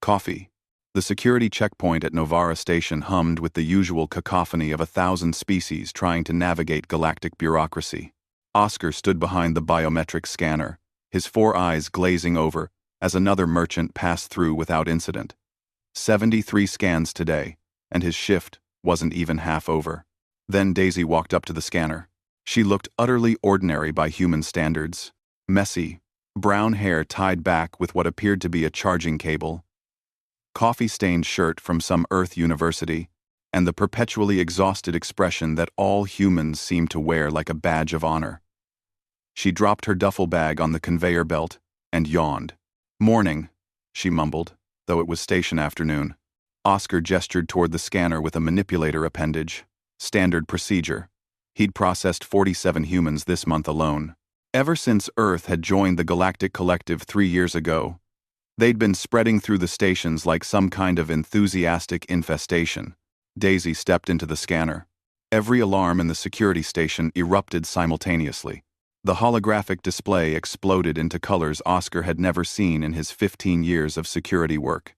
Coffee. The security checkpoint at Novara Station hummed with the usual cacophony of 1,000 species trying to navigate galactic bureaucracy. Oscar stood behind the biometric scanner, his 4 eyes glazing over as another merchant passed through without incident. 73 scans today, and his shift wasn't even half over. Then Daisy walked up to the scanner. She looked utterly ordinary by human standards. Messy, brown hair tied back with what appeared to be a charging cable, coffee-stained shirt from some Earth university, and the perpetually exhausted expression that all humans seem to wear like a badge of honor. She dropped her duffel bag on the conveyor belt and yawned. "Morning," she mumbled, though it was station afternoon. Oscar gestured toward the scanner with a manipulator appendage. Standard procedure. He'd processed 47 humans this month alone. Ever since Earth had joined the Galactic Collective 3 years ago, they'd been spreading through the stations like some kind of enthusiastic infestation. Daisy stepped into the scanner. Every alarm in the security station erupted simultaneously. The holographic display exploded into colors Oscar had never seen in his 15 years of security work.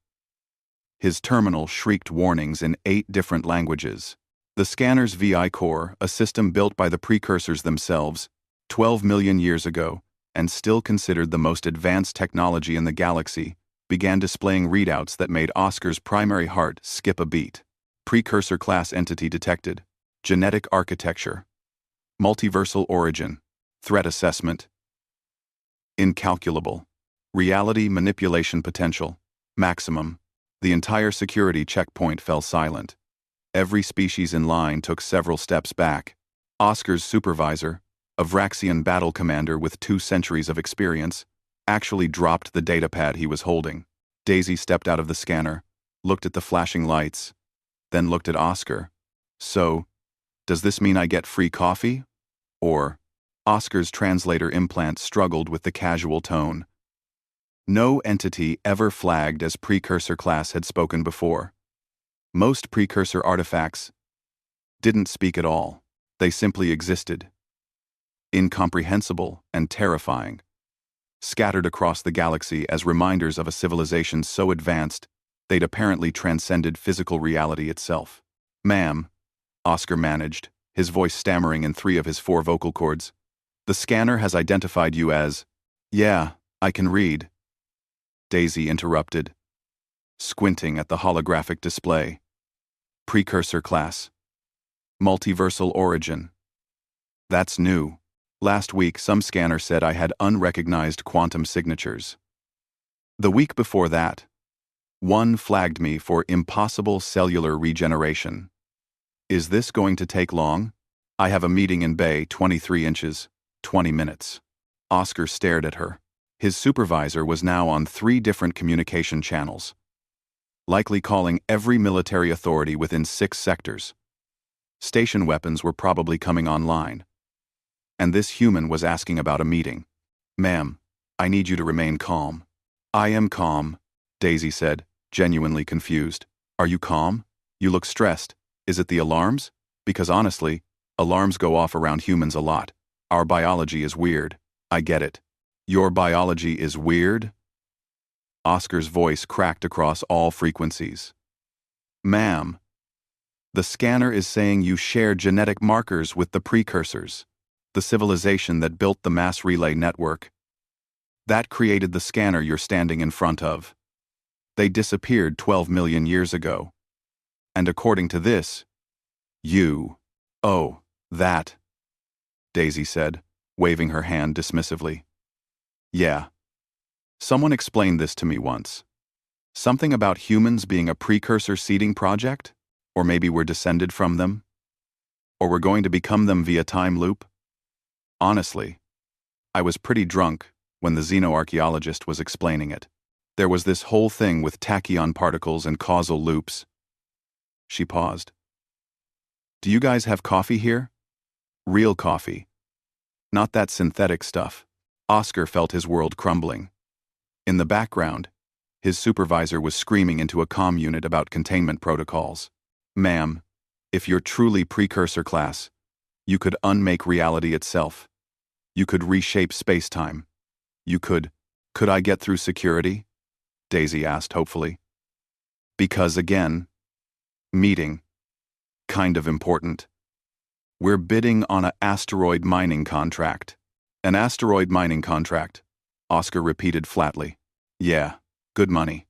His terminal shrieked warnings in 8 different languages. The scanner's VI core, a system built by the precursors themselves, 12 million years ago, and still considered the most advanced technology in the galaxy, began displaying readouts that made Oscar's primary heart skip a beat. Precursor-Class entity detected. Genetic architecture. Multiversal origin. Threat assessment. Incalculable. Reality manipulation potential. Maximum. The entire security checkpoint fell silent. Every species in line took several steps back. Oscar's supervisor, a Vraxian battle commander with 2 centuries of experience, actually dropped the datapad he was holding. Daisy stepped out of the scanner, looked at the flashing lights, then looked at Oscar. "So, does this mean I get free coffee? Or..." Oscar's translator implant struggled with the casual tone. No entity ever flagged as Precursor-Class had spoken before. Most precursor artifacts didn't speak at all. They simply existed. Incomprehensible and terrifying. Scattered across the galaxy as reminders of a civilization so advanced they'd apparently transcended physical reality itself. "Ma'am," Oscar managed, his voice stammering in 3 of his 4 vocal cords, "the scanner has identified you as..." "Yeah, I can read," Daisy interrupted, squinting at the holographic display. "Precursor-Class. Multiversal origin. That's new. Last week, some scanner said I had unrecognized quantum signatures. The week before that, one flagged me for impossible cellular regeneration. Is this going to take long? I have a meeting in Bay 23 inches, 20 minutes. Oscar stared at her. His supervisor was now on 3 different communication channels, likely calling every military authority within 6 sectors. Station weapons were probably coming online. And this human was asking about a meeting. "Ma'am, I need you to remain calm." "I am calm," Daisy said, genuinely confused. "Are you calm? You look stressed. Is it the alarms? Because honestly, alarms go off around humans a lot. Our biology is weird. I get it." "Your biology is weird?" Oscar's voice cracked across all frequencies. "Ma'am, the scanner is saying you share genetic markers with the precursors, the civilization that built the mass relay network. That created the scanner you're standing in front of. They disappeared 12 million years ago. And according to this, you..." "Oh, that," Daisy said, waving her hand dismissively. "Yeah. Someone explained this to me once. Something about humans being a precursor seeding project? Or maybe we're descended from them? Or we're going to become them via time loop? Honestly, I was pretty drunk when the xenoarchaeologist was explaining it. There was this whole thing with tachyon particles and causal loops." She paused. "Do you guys have coffee here? Real coffee. Not that synthetic stuff." Oscar felt his world crumbling. In the background, his supervisor was screaming into a comm unit about containment protocols. "Ma'am, if you're truly Precursor-Class, you could unmake reality itself. You could reshape space-time. You could..." "Could I get through security?" Daisy asked hopefully. Because again, meeting. Kind of important. We're bidding on an asteroid mining contract. An asteroid mining contract, Oscar repeated flatly. Yeah, good money.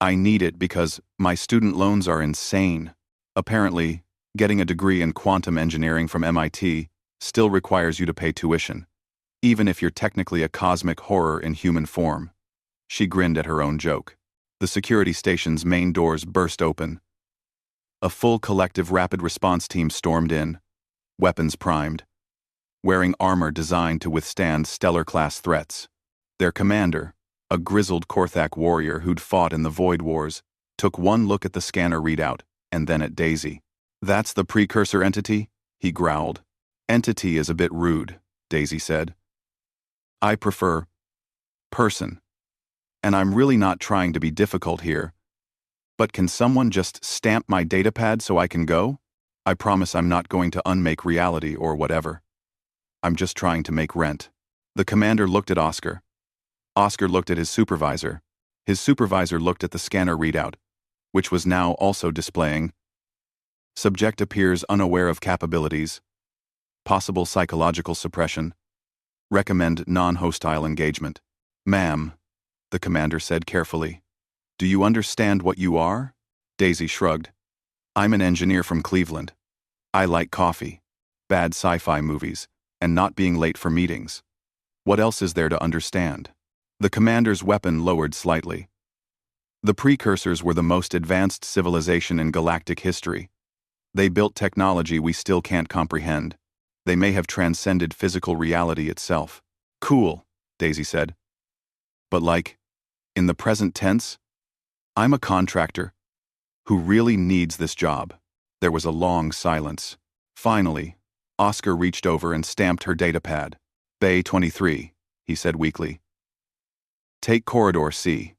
I need it because my student loans are insane. Apparently, getting a degree in quantum engineering from MIT still requires you to pay tuition, even if you're technically a cosmic horror in human form. She grinned at her own joke. The security station's main doors burst open. A full collective rapid response team stormed in, weapons primed, wearing armor designed to withstand stellar-class threats. Their commander, a grizzled Korthak warrior who'd fought in the Void Wars, took one look at the scanner readout, and then at Daisy. That's the precursor entity? He growled. Entity is a bit rude, Daisy said. I prefer person. And I'm really not trying to be difficult here. But can someone just stamp my datapad so I can go? I promise I'm not going to unmake reality or whatever. I'm just trying to make rent. The commander looked at Oscar. Oscar looked at his supervisor. His supervisor looked at the scanner readout, which was now also displaying. Subject appears unaware of capabilities. Possible psychological suppression. Recommend non-hostile engagement. Ma'am, the commander said carefully. Do you understand what you are? Daisy shrugged. I'm an engineer from Cleveland. I like coffee, bad sci-fi movies, and not being late for meetings. What else is there to understand? The commander's weapon lowered slightly. The precursors were the most advanced civilization in galactic history. They built technology we still can't comprehend. They may have transcended physical reality itself. Cool, Daisy said. But like, in the present tense, I'm a contractor who really needs this job. There was a long silence. Finally, Oscar reached over and stamped her datapad. Bay 23, he said weakly. Take corridor C.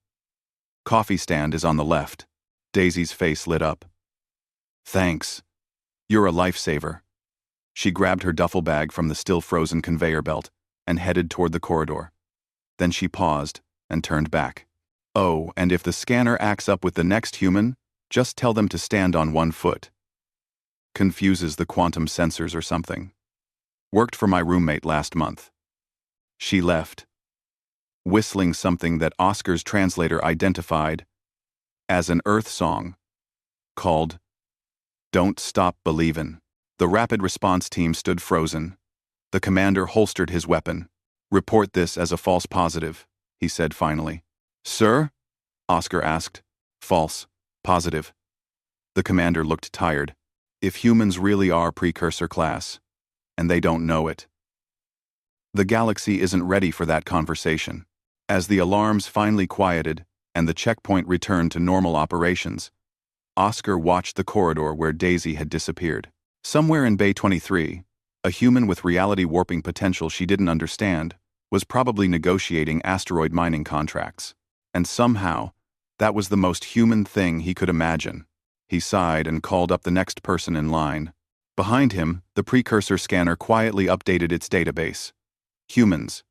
Coffee stand is on the left. Daisy's face lit up. Thanks. You're a lifesaver. She grabbed her duffel bag from the still-frozen conveyor belt and headed toward the corridor. Then she paused and turned back. Oh, and if the scanner acts up with the next human, just tell them to stand on one foot. Confuses the quantum sensors or something. Worked for my roommate last month. She left, whistling something that Oscar's translator identified as an Earth song called Don't Stop Believin'. The rapid response team stood frozen. The commander holstered his weapon. Report this as a false positive, he said finally. Sir? Oscar asked. False. Positive. The commander looked tired. If humans really are Precursor-Class, and they don't know it. The galaxy isn't ready for that conversation. As the alarms finally quieted and the checkpoint returned to normal operations, Oscar watched the corridor where Daisy had disappeared. Somewhere in Bay 23, a human with reality warping potential she didn't understand was probably negotiating asteroid mining contracts. And somehow, that was the most human thing he could imagine. He sighed and called up the next person in line. Behind him, the precursor scanner quietly updated its database. Humans.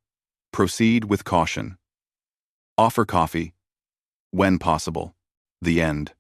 Proceed with caution. Offer coffee. When possible. The end.